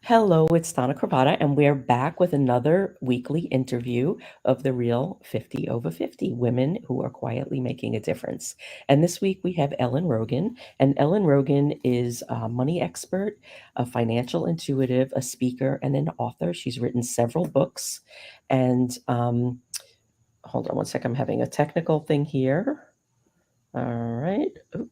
Hello, it's Donna Cravata, and we're back with another weekly interview of the Real 50 Over 50 women who are quietly making a difference. And this week we have Ellen Rogin, and Ellen Rogin is a money expert, a financial intuitive, a speaker, and an author. She's written several books. And hold on one second, I'm having a technical thing here. All right. Oop.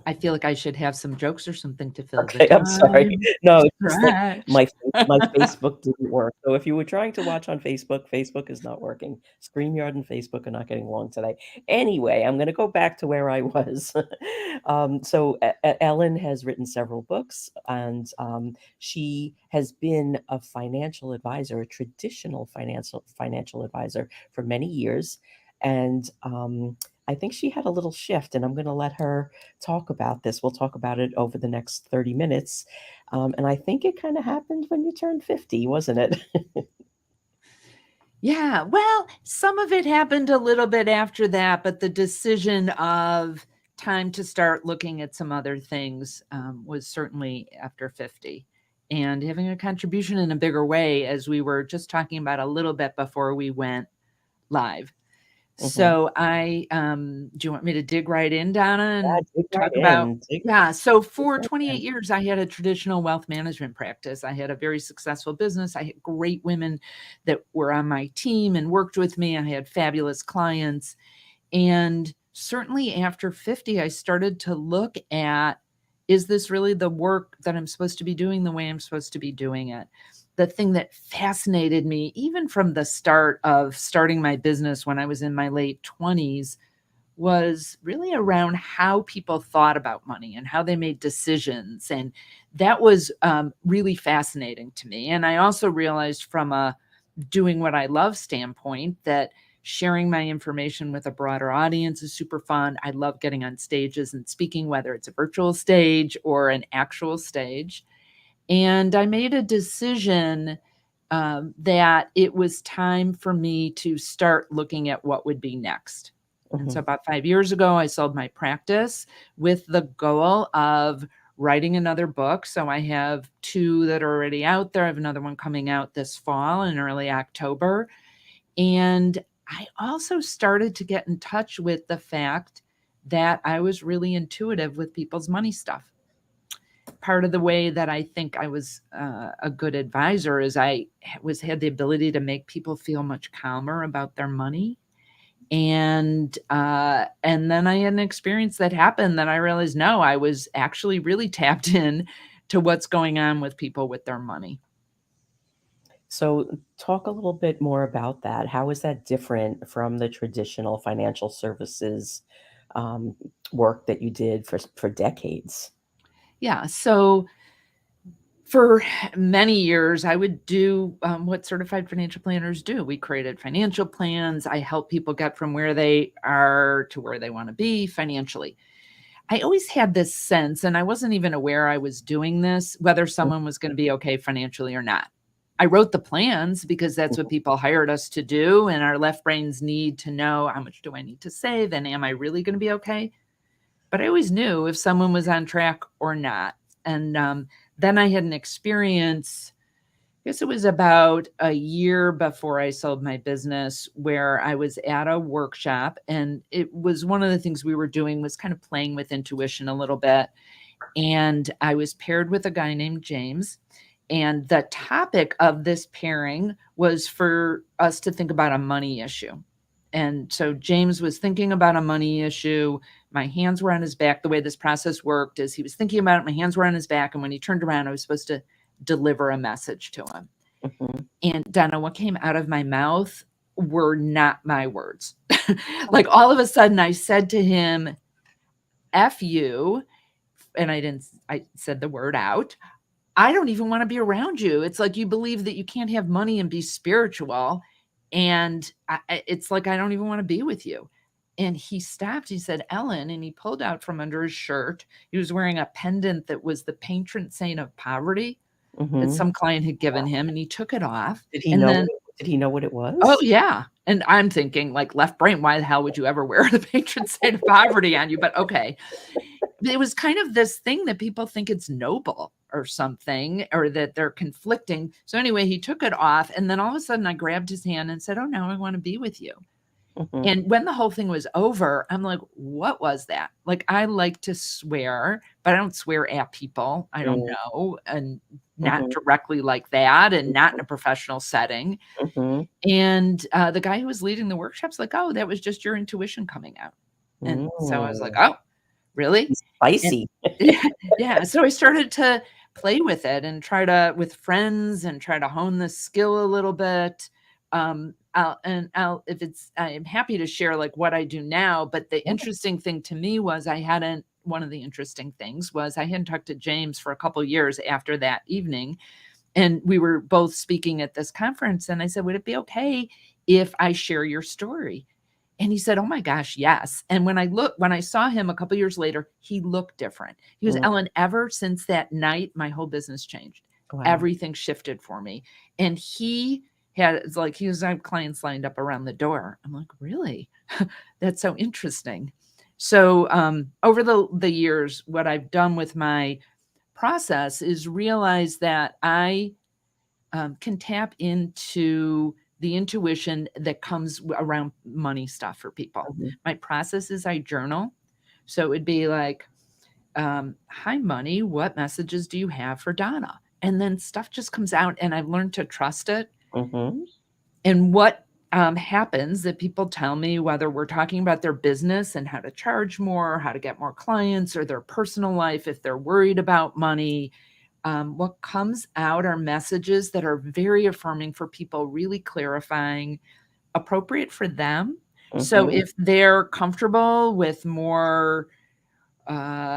I feel like I should have some jokes or something to fill the Okay, I'm sorry. time. No, it's just that Stretch. my Facebook didn't work. So if you were trying to watch on Facebook, Facebook is not working. StreamYard and Facebook are not getting along today. Anyway, I'm going to go back to where I was. Ellen has written several books, and she has been a financial advisor, a traditional financial advisor for many years, and I think she had a little shift, and I'm going to let her talk about this. We'll talk about it over the next 30 minutes. And I think it kind of happened when you turned 50, wasn't it? Yeah, well, some of it happened a little bit after that, but the decision of time to start looking at some other things was certainly after 50 and having a contribution in a bigger way, as we were just talking about a little bit before we went live. So do you want me to dig right in, Donna, Yeah, and dig right talk about? in. Yeah. So Dig for right 28 in. years, I had a traditional wealth management practice. I had a very successful business. I had great women that were on my team and worked with me. I had fabulous clients. And certainly after 50, I started to look at, is this really the work that I'm supposed to be doing the way I'm supposed to be doing it? The thing that fascinated me, even from the start of starting my business when I was in my late 20s, was really around how people thought about money and how they made decisions. And that was really fascinating to me. And I also realized from a doing what I love standpoint that sharing my information with a broader audience is super fun. I love getting on stages and speaking, whether it's a virtual stage or an actual stage. And I made a decision that it was time for me to start looking at what would be next. And so about 5 years ago, I sold my practice with the goal of writing another book. So I have two that are already out there. I have another one coming out this fall in early October. And I also started to get in touch with the fact that I was really intuitive with people's money stuff. Part of the way that I think I was a good advisor is I had the ability to make people feel much calmer about their money. And then I had an experience that happened that I realized, no, I was actually really tapped in to what's going on with people with their money. So, talk a little bit more about that. How is that different from the traditional financial services um, work that you did for decades? Yeah. So for many years, I would do what certified financial planners do. We created financial plans. I help people get from where they are to where they want to be financially. I always had this sense, and I wasn't even aware I was doing this, whether someone was going to be okay financially or not. I wrote the plans because that's what people hired us to do. And our left brains need to know, how much do I need to save? And am I really going to be okay? But I always knew if someone was on track or not. And then I had an experience, I guess it was about a year before I sold my business, where I was at a workshop, and it was one of the things we were doing was kind of playing with intuition a little bit. And I was paired with a guy named James. And the topic of this pairing was for us to think about a money issue. And so James was thinking about a money issue. My hands were on his back. The way this process worked is he was thinking about it. My hands were on his back. And when he turned around, I was supposed to deliver a message to him. And Donna, what came out of my mouth were not my words. Like all of a sudden I said to him, F you. And I said the word out. I don't even want to be around you. It's like you believe that you can't have money and be spiritual. And it's like, I don't even want to be with you. And he stopped. He said, Ellen, and he pulled out from under his shirt. He was wearing a pendant that was the patron saint of poverty that some client had given him. And he took it off. Did he And know? then, Did he know what it was? oh, yeah. And I'm thinking, like, left brain, why the hell would you ever wear the patron saint of poverty on you? But okay. it was kind of this thing that people think it's noble or something, or that they're conflicting. So anyway, he took it off, and then all of a sudden I grabbed his hand and said, "Oh, now I want to be with you." Mhm. And when the whole thing was over, I'm like, "What was that?" Like, I like to swear, but I don't swear at people I don't Mm, know, and not mhm, directly like that, and not in mhm, a professional setting. mhm, And the guy who was leading the workshop's like, "Oh, that was just your intuition coming out." And so I was like, mm. "Oh, really?" And Spicy. yeah, yeah, so I started to play with it and try to with friends and try to hone the skill a little bit. I'll if it's I'm happy to share, like, what I do now, but the Yeah. interesting thing to me was one of the interesting things was I hadn't talked to James for a couple years after that evening, and we were both speaking at this conference, and I said, "Would it be okay if I share your story?" And he said, "Oh my gosh, yes." And when I saw him a couple years later, he looked different. He goes, Mm, "Ellen, ever since that night, my whole business changed. wow. Everything shifted for me." And he had it's like he was I have clients lined up around the door. I'm like, "Really? That's so interesting." So, over the years, what I've done with my process is realize that I can tap into the intuition that comes around money stuff for people. Mhm, My process is I journal. So it would be like, "Hi, money. What messages do you have for Donna?" And then stuff just comes out, and I've learned to trust it. mhm, And what happens that people tell me, whether we're talking about their business and how to charge more, how to get more clients, or their personal life, if they're worried about money, what comes out are messages that are very affirming for people, really clarifying, appropriate for them. So mhm. if they're comfortable with more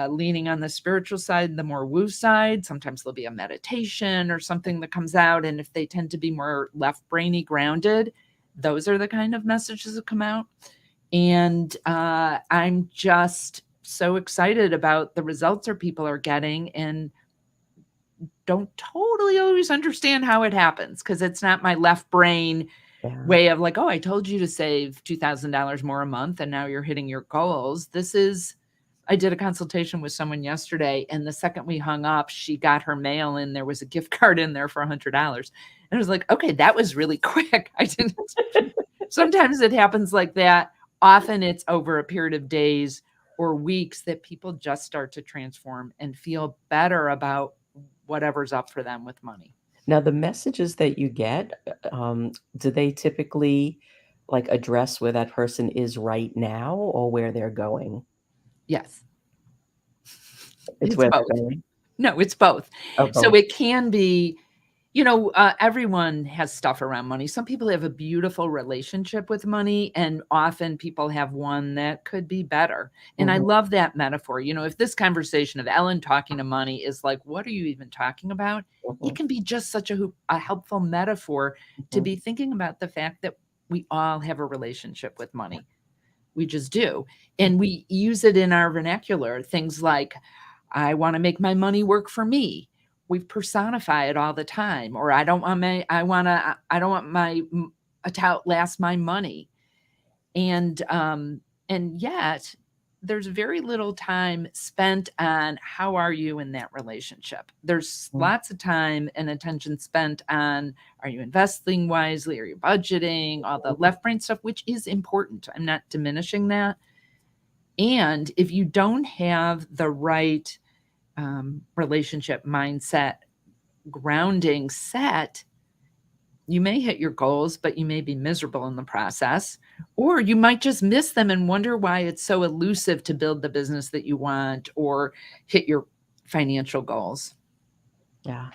leaning on the spiritual side, the more woo side, sometimes there'll be a meditation or something that comes out. And if they tend to be more left brainy grounded, those are the kind of messages that come out. And I'm just so excited about the results that people are getting, and don't totally always understand how it happens because it's not my left brain Yeah. way of like, "Oh, I told you to save $2,000 more a month and now you're hitting your goals." This is I did a consultation with someone yesterday, and the second we hung up, she got her mail and there was a gift card in there for $100. And I was like, "Okay, that was really quick." I didn't Sometimes it happens like that. Often it's over a period of days or weeks that people just start to transform and feel better about whatever's up for them with money. Now the messages that you get, do they typically, like, address where that person is right now or where they're going? Yes, It's it's where they're both. going? No, it's both. Oh, So both. it can be, everyone has stuff around money. Some people have a beautiful relationship with money, and often people have one that could be better. And I Mhm, love that metaphor. If this conversation of Ellen talking to money is like, what are you even talking about? It mhm, can be just such a helpful metaphor to mhm. be thinking about the fact that we all have a relationship with money. We just do. And we use it in our vernacular. Things like, I want to make my money work for me. We personify it all the time. Or I don't want my to outlast my money. And yet there's very little time spent on how are you in that relationship. There's Mm, lots of time and attention spent on, are you investing wisely? Are you budgeting? All the mhm, left brain stuff, which is important. I'm not diminishing that. And if you don't have the right relationship mindset grounding set, you may hit your goals, but you may be miserable in the process, or you might just miss them and wonder why it's so elusive to build the business that you want or hit your financial goals. yeah.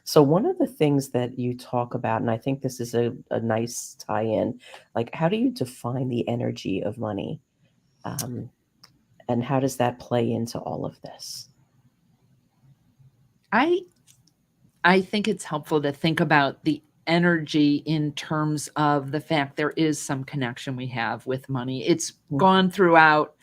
So one of the things that you talk about, and I think this is a nice tie-in, like, how do you define the energy of money? Um, and how does that play into all of this? I I think it's helpful to think about the energy in terms of the fact there is some connection we have with money. It's Mm, gone throughout,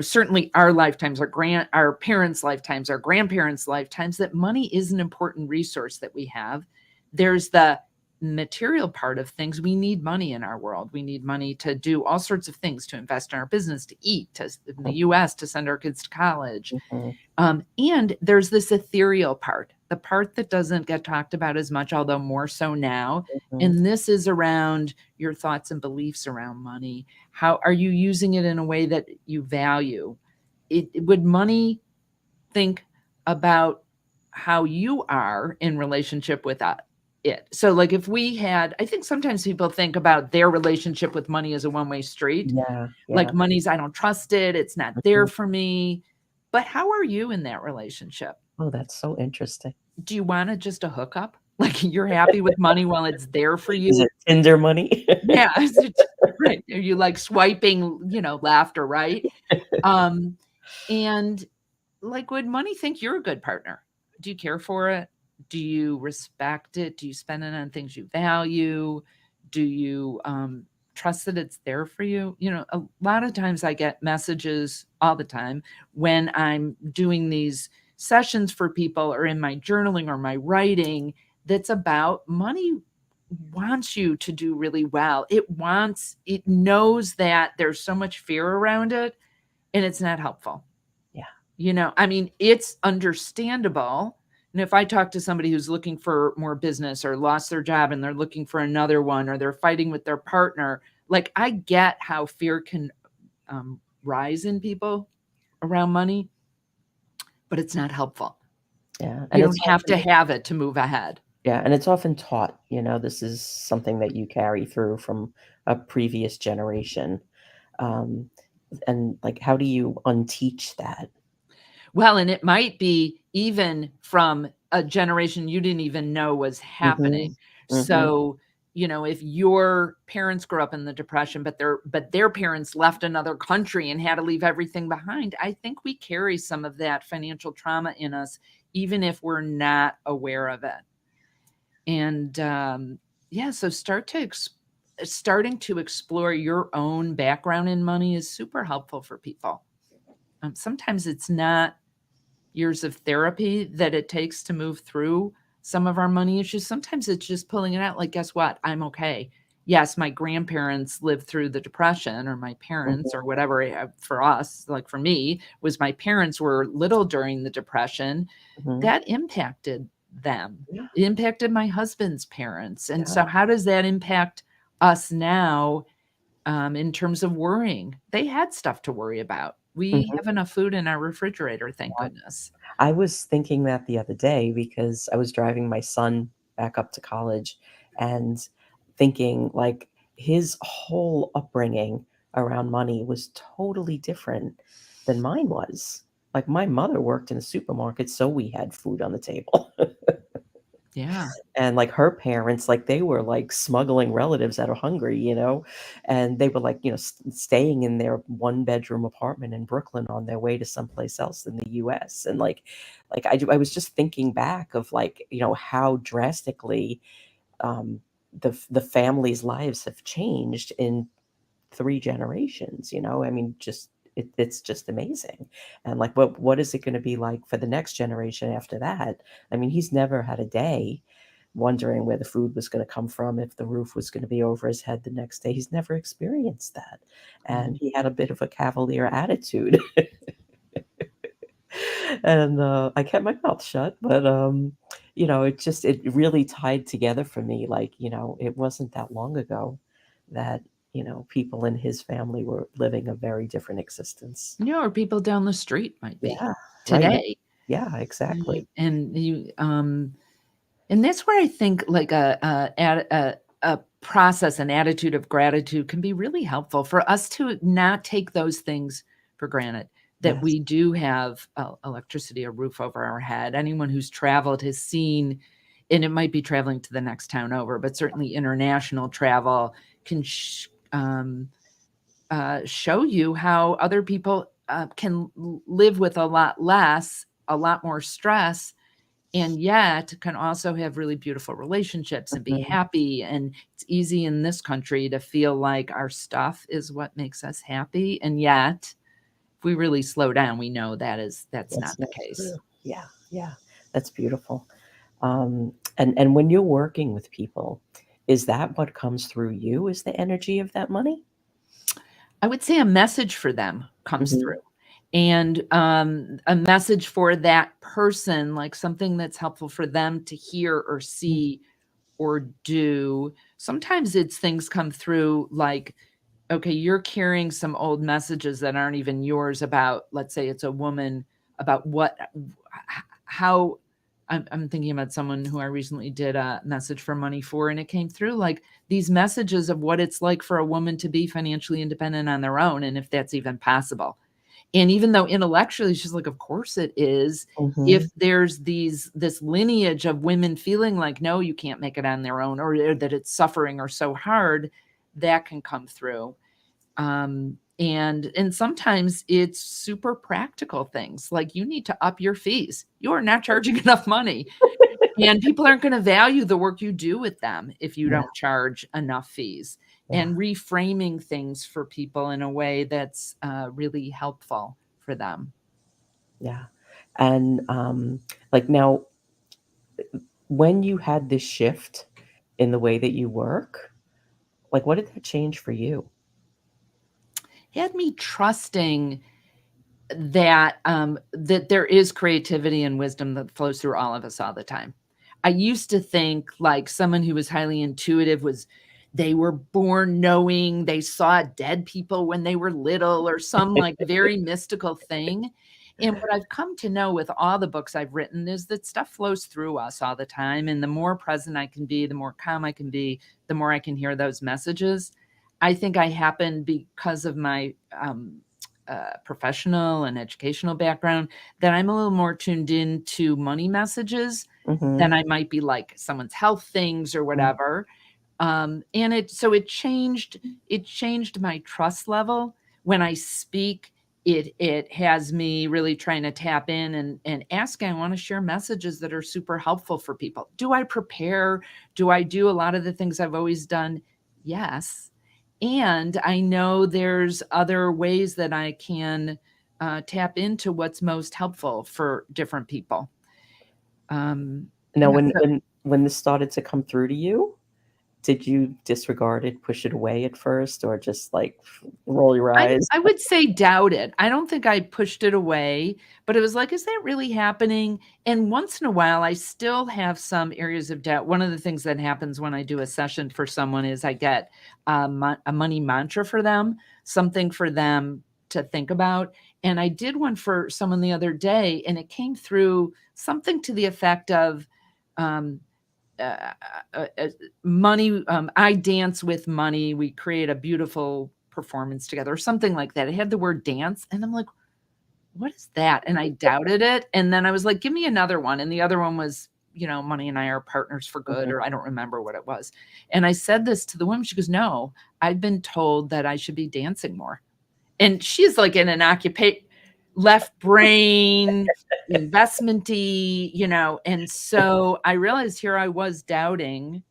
certainly our lifetimes, our parents' lifetimes, our grandparents' lifetimes, that money is an important resource that we have. There's the material part of things, we need money in our world. We need money to do all sorts of things, to invest in our business, to eat, to in the US, to send our kids to college. Mhm. And there's this ethereal part, the part that doesn't get talked about as much, although more so now. Mhm. And this is around your thoughts and beliefs around money. How are you using it in a way that you value? Would money think about how you are in relationship with it? So, like, if we had, I think sometimes people think about their relationship with money as a one-way street. Yeah, Like, yeah. money's, I don't trust it, it's not there Mhm. for me. But how are you in that relationship? Oh, that's so interesting. Do you wanna just a hookup? Like, you're happy with money while it's there for Is you? it Tinder money? Yeah, is it right. Are you, like, swiping, left or right? Um, and, like, would money think you're a good partner? Do you care for it? Do you respect it? Do you spend it on things you value? Do you, trust that it's there for you? A lot of times I get messages all the time when I'm doing these sessions for people or in my journaling or my writing that's about money wants you to do really well. It knows that there's so much fear around it, and it's not helpful. Yeah. I mean, it's understandable. And if I talk to somebody who's looking for more business or lost their job and they're looking for another one or they're fighting with their partner, like, I get how fear can rise in people around money, but it's not helpful. Yeah, You and don't have to have it to move ahead. it's often taught, this is something that you carry through from a previous generation, um, and, like, how do you unteach that? Well, and it might be even from a generation you didn't even know was Mhm. happening. Mhm. So, if your parents grew up in the depression, but their parents left another country and had to leave everything behind, I think we carry some of that financial trauma in us, even if we're not aware of it. And yeah, so starting to explore your own background in money is super helpful for people. Sometimes it's not years of therapy that it takes to move through some of our money issues. Sometimes it's just pulling it out, like, guess what? I'm okay. Yes, my grandparents lived through the depression, or my parents, or Mhm. whatever. For us, like for me, was my parents were little during the depression. Mhm. That impacted them. Yeah, It impacted my husband's parents. And yeah. so how does that impact us now, in terms of worrying? They had stuff to worry about. We Mhm. have enough food in our refrigerator, thank Yeah. goodness. I was thinking that the other day because I was driving my son back up to college and thinking, like, his whole upbringing around money was totally different than mine was. Like, my mother worked in a supermarket, so we had food on the table. Yeah. And, like, her parents, like, they were, like, smuggling relatives that are hungry, and they were, like, staying in their one-bedroom apartment in Brooklyn on their way to someplace else in the US, and, I was just thinking back of, like, how drastically, the families' lives have changed in 3 generations, I mean, just it's just amazing, and, like, what is it gonna be like for the next generation after that? I mean, he's never had a day wondering where the food was gonna come from, if the roof was gonna be over his head the next day. He's never experienced that, and Mm. he had a bit of a cavalier attitude. And, I kept my mouth shut, but, it really tied together for me, like, it wasn't that long ago that, people in his family were living a very different existence. Or people down the street might be Yeah, right, today. yeah, Right, exactly. and that's where I think, like, a process, an attitude of gratitude can be really helpful for us to not take those things for granted, that Yes. we do have, electricity, a roof over our head. Anyone who's traveled has seen, and it might be traveling to the next town over, but certainly international travel can show you how other people can live with a lot less, a lot more stress, and yet can also have really beautiful relationships and be Mhm. happy. And it's easy in this country to feel like our stuff is what makes us happy. And yet, if we really slow down, we know that's not That's the not case. true. Yeah, yeah, that's beautiful. And when you're working with people, Is that what comes through you, is the energy of that money? I would say a message for them comes Mhm. through, and a message for that person, like something that's helpful for them to hear or Mm. see or do. Sometimes it's things come through like, okay, you're carrying some old messages that aren't even yours about, let's say it's a woman, about what how I'm thinking about someone who I recently did a message for money for, and it came through like these messages of what it's like for a woman to be financially independent on their own, and if that's even possible. And even though intellectually she's like, of course it is, if Mhm. there's this lineage of women feeling like, no, you can't make it on their own, or that it's suffering or so hard, that can come through. And sometimes it's super practical things like you need to up your fees. You are not charging enough money. And people aren't going to value the work you do with them if you Yeah, don't charge enough fees. yeah, And reframing things for people in a way that's really helpful for them. yeah. And, like, now, when you had this shift in the way that you work, like, what did that change for you? Had me trusting that there is creativity and wisdom that flows through all of us all the time. I used to think like someone who was highly intuitive was they were born knowing, they saw dead people when they were little or some like very mystical thing. And what I've come to know with all the books I've written is that stuff flows through us all the time. And the more present I can be, the more calm I can be, the more I can hear those messages. I think I happen because of my professional and educational background that I'm a little more tuned in to money messages than Mhm. I might be like someone's health things or Mm, whatever. And it changed my trust level when I speak. It has me really trying to tap in and asking. I want to share messages that are super helpful for people. Do I prepare? Do I do a lot of the things I've always done? Yes. And I know there's other ways that I can tap into what's most helpful for different people. now, Yeah, when so when this started to come through to you, did you disregard it, push it away at first, or just, like, roll your eyes? I would say doubt it. I don't think I pushed it away, but it was like, "Is that really happening?" And once in a while, I still have some areas of doubt. One of the things that happens when I do a session for someone is I get a money mantra for them, something for them to think about. And I did one for someone the other day, and it came through something to the effect of, um, uh, uh, uh, money. I dance with money. We create a beautiful performance together, or something like that. It had the word dance, and I'm like, what is that? And I doubted it. And then I was like, give me another one. And the other one was, money and I are partners for good, Mhm. or I don't remember what it was. And I said this to the woman. She goes, no, I've been told that I should be dancing more. And she's like in an occupation, left brain, investmenty, and so I realized here I was doubting.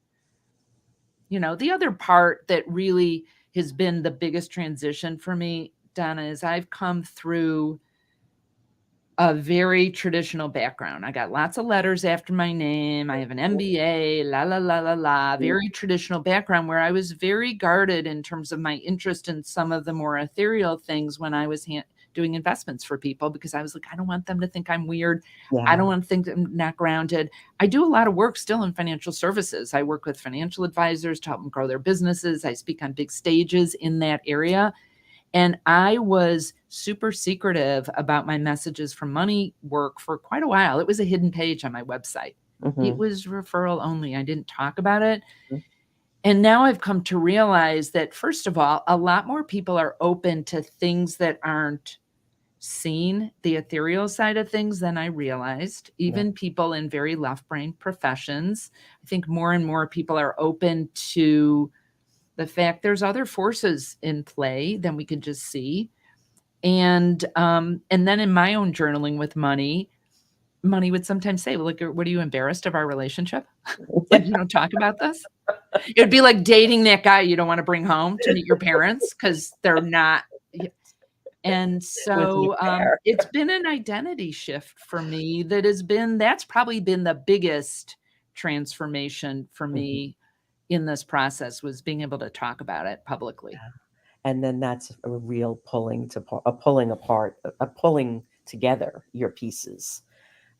The other part that really has been the biggest transition for me, Donna, is I've come through a very traditional background. I got lots of letters after my name. I have an MBA, la la la la la, Mhm. very traditional background where I was very guarded in terms of my interest in some of the more ethereal things when I was doing investments for people because I was like, I don't want them to think I'm weird. I don't Yeah. want to think I'm not grounded. I do a lot of work still in financial services. I work with financial advisors to help them grow their businesses. I speak on big stages in that area. And I was super secretive about my messages from money work for quite a while. It was a hidden page on my website. It Mhm. was referral only. I didn't talk about it. Mm. And now I've come to realize that, first of all, a lot more people are open to things that aren't seen, the ethereal side of things, than I realized. Yeah. Even people in very left brain professions. I think more and more people are open to the fact there's other forces in play than we can just see. And then in my own journaling with money would sometimes say, "Well, like, what are you embarrassed of our relationship? Like, you don't talk about this?" It would be like dating that guy you don't wanna bring home to meet your parents because 'cause they're not y and With you so, there. it's been an identity shift for me that's probably been the biggest transformation for Mhm. me in this process was being able to talk about it publicly. And then that's a real a pulling apart, a pulling together your pieces.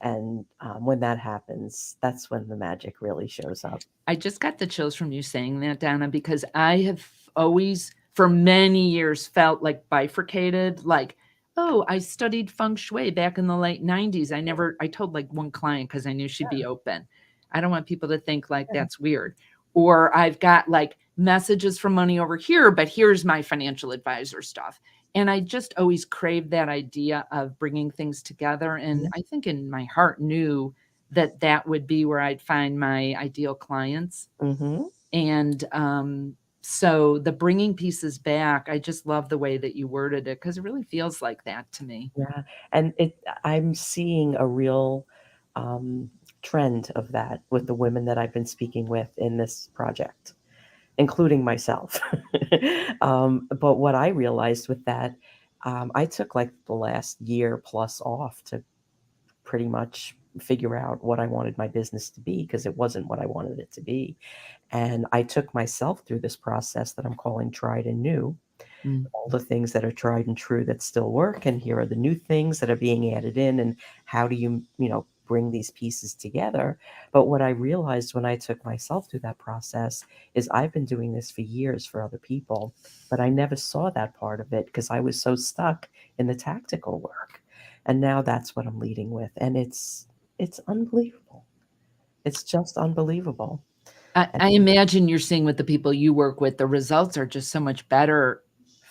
And when that happens, that's when the magic really shows up. I just got the chills from you saying that, Donna, because I have always, for many years, felt like bifurcated. Like, oh, I studied feng shui back in the late 90s. I told like one client because I knew she'd be open. I don't want people to think like Yeah. that's weird. Or I've got like messages from money over here, but here's my financial advisor stuff. And I just always craved that idea of bringing things together. And I think in my heart knew that that would be where I'd find my ideal clients. Mm-hmm. And so the bringing pieces back, I just love the way that you worded it because it really feels like that to me. Yeah, and I'm seeing a real um, trend of that with the women that I've been speaking with in this project, including myself. But what I realized with that, I took like the last year plus off to pretty much figure out what I wanted my business to be because it wasn't what I wanted it to be. And I took myself through this process that I'm calling tried and new, Mm. all the things that are tried and true that still work, and here are the new things that are being added in, and how do you bring these pieces together. But what I realized when I took myself through that process is I've been doing this for years for other people, but I never saw that part of it because I was so stuck in the tactical work. And now that's what I'm leading with, and it's unbelievable. It's just unbelievable. I imagine you're seeing with the people you work with, the results are just so much better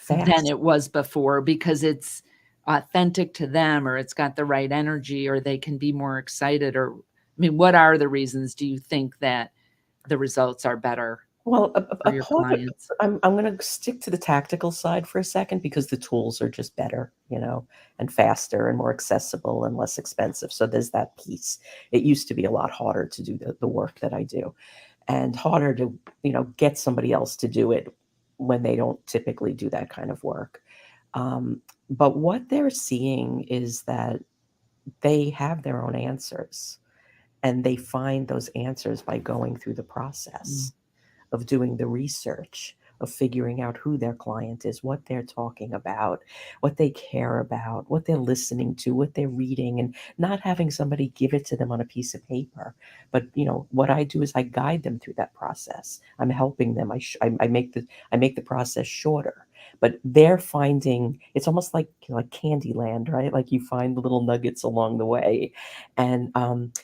than Fast. it was before because it's authentic to them or it's got the right energy or they can be more excited or I mean, what are the reasons do you think that the results are better Well, for a your part of clients? I'm gonna stick to the tactical side for a second because the tools are just better, and faster and more accessible and less expensive. So there's that piece. It used to be a lot harder to do the work that I do, and harder to get somebody else to do it when they don't typically do that kind of work. But what they're seeing is that they have their own answers, and they find those answers by going through the Mm, process of doing the research, of figuring out who their client is, what they're talking about, what they care about, what they're listening to, what they're reading, and not having somebody give it to them on a piece of paper. But what I do is I guide them through that process. I'm helping them. I make the process shorter. But they're finding it's almost like Candyland, right? Like you find the little nuggets along the way, and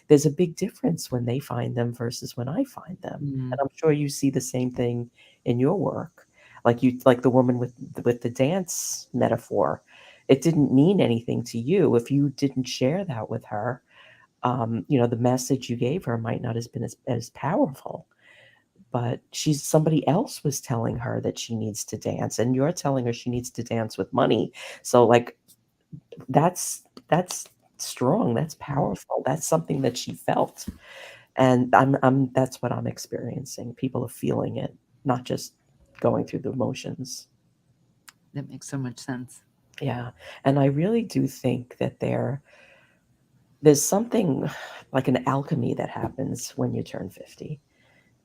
there's a big difference when they find them versus when I find them. And mm, I'm sure you see the same thing in your work. Like the woman with the dance metaphor. It didn't mean anything to you if you didn't share that with her. The message you gave her might not have been as powerful, but somebody else was telling her that she needs to dance, and you're telling her she needs to dance with money. So like that's strong. That's mm. powerful. That's something that she felt. And I'm that's what I'm experiencing. People are feeling it, not just going through the motions. That makes so much sense. Yeah, and I really do think that there's something like an alchemy that happens when you turn 50,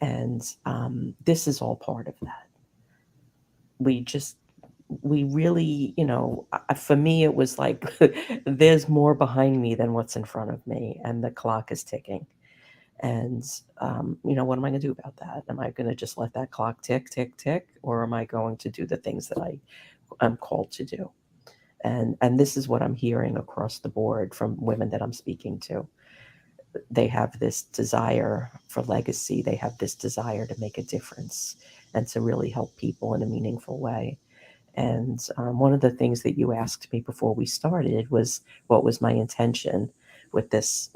and this is all part of that. We just we really, for me, it was like there's more behind me than what's in front of me, and the clock is ticking. And, what am I going to do about that? Am I going to just let that clock tick, tick, tick, or am I going to do the things that I'm called to do? And this is what I'm hearing across the board from women that I'm speaking to. They have this desire for legacy. They have this desire to make a difference and to really help people in a meaningful way. And one of the things that you asked me before we started was what was my intention with this.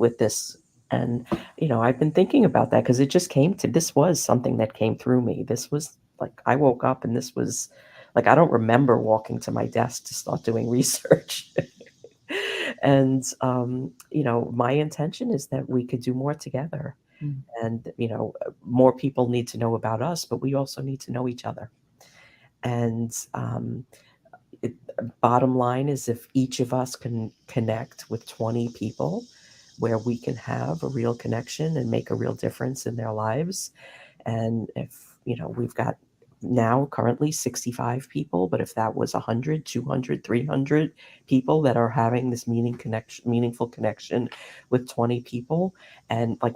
And I've been thinking about that because this was something that came through me. This was like I woke up and this was like I don't remember walking to my desk to start doing research. And my intention is that we could do more together. Mm, And more people need to know about us, but we also need to know each other. And it, bottom line is if each of us can connect with 20 people where we can have a real connection and make a real difference in their lives, And if, we've got now currently 65 people, but if that was 100, 200, 300 people that are having this meaningful connection with 20 people, and like,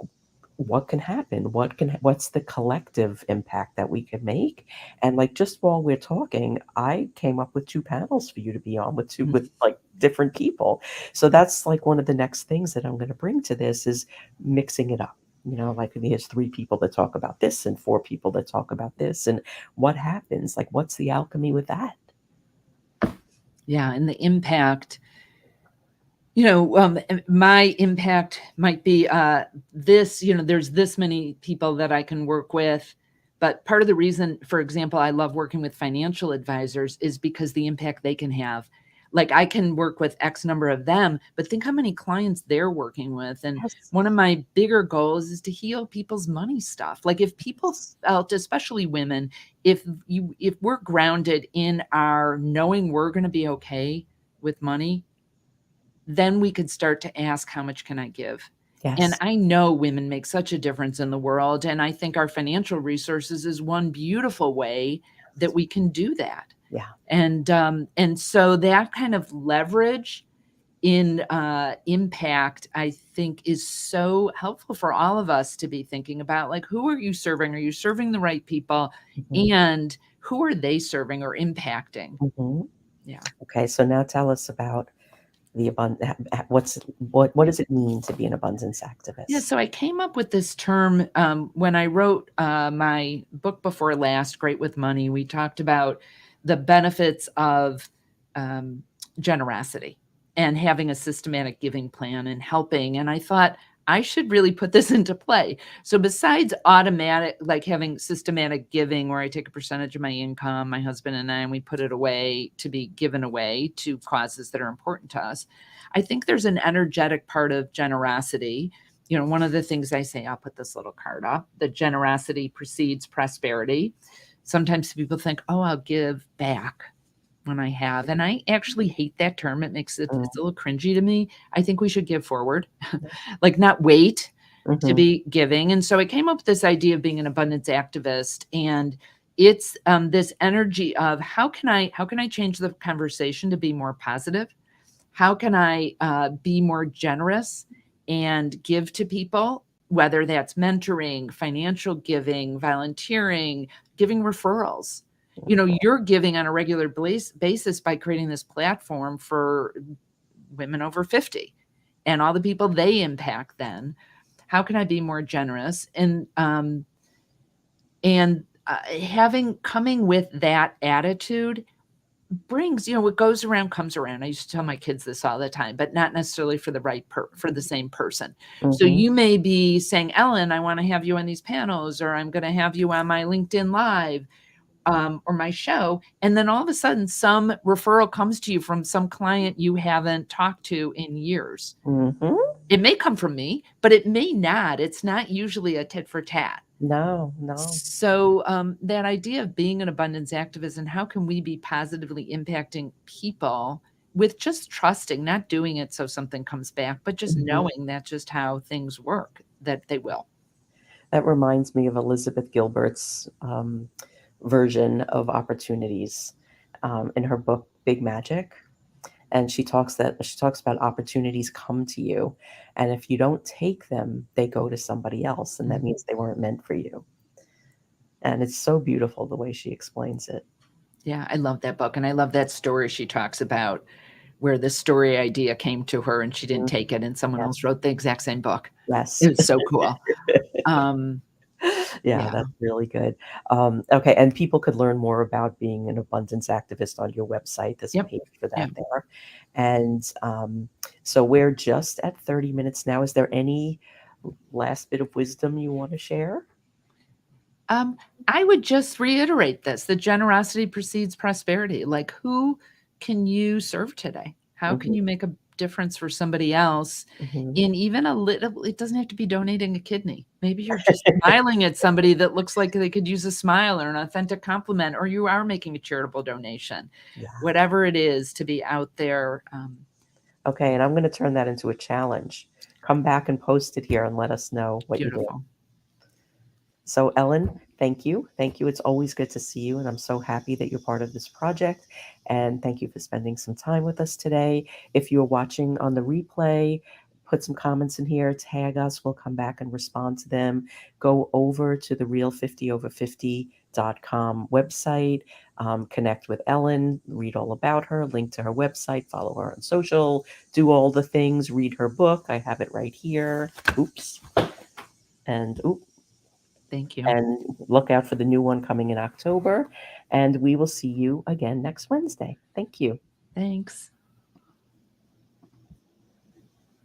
what can happen? What's the collective impact that we can make? And like, just while we're talking, I came up with two panels for you to be on with like different people. So that's like one of the next things that I'm going to bring to this is mixing it up. Like there's three people that talk about this and four people that talk about this, and what happens? Like, what's the alchemy with that? Yeah, and the impact, my impact might be this, there's this many people that I can work with. But part of the reason, for example, I love working with financial advisors is because the impact they can have. Like I can work with X number of them, but think how many clients they're working with. And Yes. one of my bigger goals is to heal people's money stuff. Like if people felt, especially women, if we're grounded in our knowing we're going to be okay with money, then we could start to ask, how much can I give? And Yes. I know women make such a difference in the world. And I think our financial resources is one beautiful way that we can do that. Yeah. And so that kind of leverage in impact, I think, is so helpful for all of us to be thinking about, like, who are you serving? Are you serving the right people? Mhm. And who are they serving or impacting? Mhm. Yeah. Okay, so now tell us about the what does it mean to be an abundance Yeah, activist? so I came up with this term when I wrote my book before last, Great with Money. We talked about the benefits of um, generosity and having a systematic giving plan and helping. And I thought I should really put this into play. So besides automatic, like having systematic giving, where I take a percentage of my income, my husband and I, and we put it away to be given away to causes that are important to us, I think there's an energetic part of generosity. One of the things I say, I'll put this little card up, that generosity precedes prosperity. Sometimes people think, oh, I'll give back when I have. And I actually hate that term. It's a little cringy to me. I think we should give forward, like not wait to Mhm. be giving. And so I came up with this idea of being an abundance activist. And it's this energy of how can I change the conversation to be more positive? How can I be more generous and give to people, whether that's mentoring, financial giving, volunteering, giving referrals? You're giving on a regular basis by creating this platform for women over 50 and all the people they impact then. How can I be more generous? And having coming with that attitude brings, what goes around comes around. I used to tell my kids this all the time, but not necessarily for the same person. So Mhm. you may be saying, Ellen, I want to have you on these panels, or I'm going to have you on my LinkedIn Live, or my show. And then all of a sudden, some referral comes to you from some client you haven't talked to in years. Mhm. It may come from me, but it may not. It's not usually a tit for tat. No, no. So that idea of being an abundance activist, and how can we be positively impacting people with just trusting, not doing it so something comes back, but just Mhm. knowing that's just how things work, that they will. That reminds me of Elizabeth Gilbert's version of opportunities in her book Big Magic. And she talks about opportunities come to you, and if you don't take them, they go to somebody else, and that Mhm. means they weren't meant for you. And it's so beautiful the way she explains it. Yeah, I love that book. And I love that story she talks about, where the story idea came to her and she didn't Mhm. take it, and someone Yeah. else wrote the exact same book. It Yes. was so cool. Um, Yeah, yeah. that's really good. Okay, and people could learn more about being an abundance activist on your website. There's a Yep. page for Yeah. that there. And so we're just at 30 minutes now. Is there any last bit of wisdom you want to share? Um, I would just reiterate this: the generosity precedes prosperity. Like, who can you serve today? How can Mhm, you make a difference for somebody else mhm. in even a little? It doesn't have to be donating a kidney. Maybe you're just smiling at somebody that looks like they could use a smile or an authentic compliment, or you are making a charitable donation. Yeah. Whatever it is, to be out there. Okay, and I'm going to turn that into a challenge. Come back and post it here and let us know what you did. Beautiful. So, Ellen, thank you. Thank you. It's always good to see you, and I'm so happy that you're part of this project. And thank you for spending some time with us today. If you're watching on the replay, put some comments in here, tag us. We'll come back and respond to them. Go over to the real50over50.com website, connect with Ellen, read all about her, link to her website, follow her on social, do all the things, read her book. I have it right here. Oops. And oops. Thank you. And look out for the new one coming in October. And we will see you again next Wednesday. Thank you. Thanks.